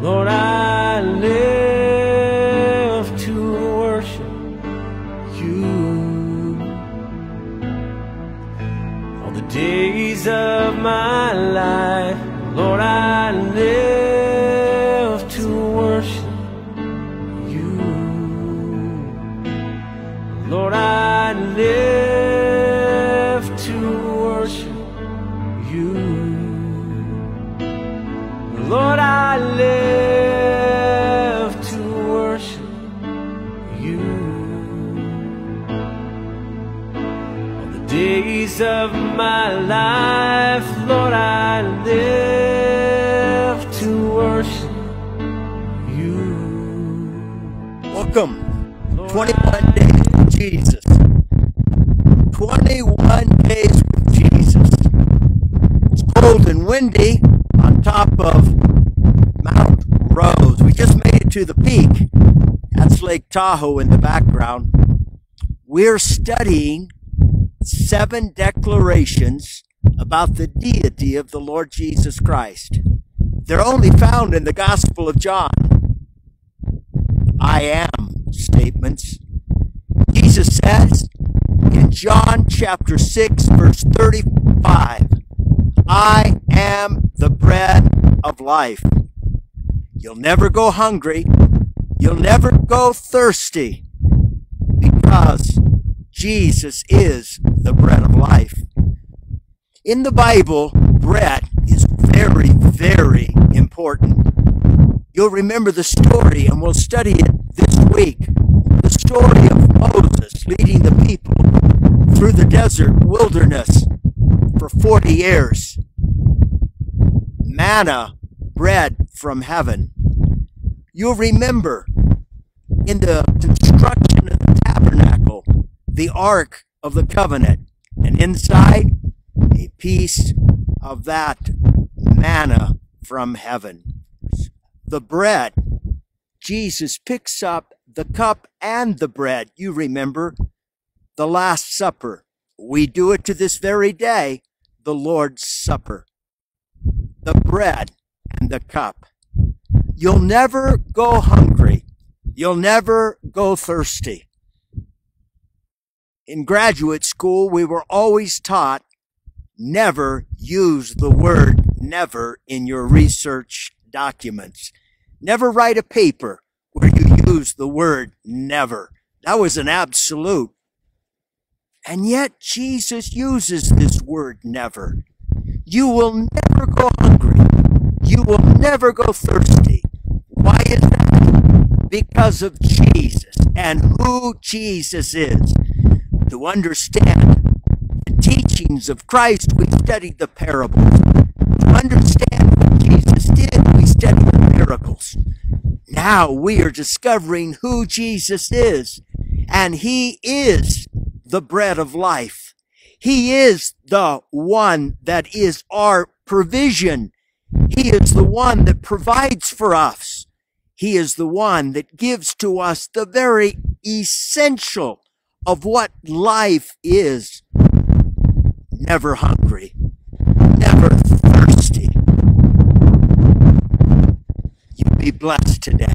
Lord, I live to worship you. All the days of my life, Lord, I live to worship you. Lord, I live to worship you. Lord, I live to worship you. All the days of my life, Lord, I live to worship you. Welcome. 21 days with Jesus. 21 days with Jesus. It's cold and windy on top of Mount Rose. We just made it to the peak. That's Lake Tahoe in the background. We're studying 7 declarations about the deity of the Lord Jesus Christ. They're only found in the Gospel of John. I am statements. Jesus says in John chapter 6, verse 35, I am the bread of life. You'll never go hungry. You'll never go thirsty because Jesus is the bread of life. In the Bible, bread is very, very important. You'll remember the story, and we'll study it this week. The story of Moses leading the people through the desert wilderness for 40 years. Manna, bread from heaven. You'll remember in the construction of the tabernacle, the Ark of the Covenant, and inside, a piece of that manna from heaven. The bread. Jesus picks up the cup and the bread. You remember the Last Supper. We do it to this very day, the Lord's Supper. The bread and the cup. You'll never go hungry. You'll never go thirsty. In graduate school, we were always taught never use the word never in your research documents. Never write a paper where you use the word never. That was an absolute. And yet Jesus uses this word never. You will never go hungry. You will never go thirsty. Why is that? Because of Jesus and who Jesus is. To understand the teachings of Christ, we studied the parables. To understand what Jesus did, we studied the miracles. Now we are discovering who Jesus is, and he is the bread of life. He is the one that is our provision. He is the one that provides for us. He is the one that gives to us the very essential of what life is. Never hungry, never thirsty. You be blessed today.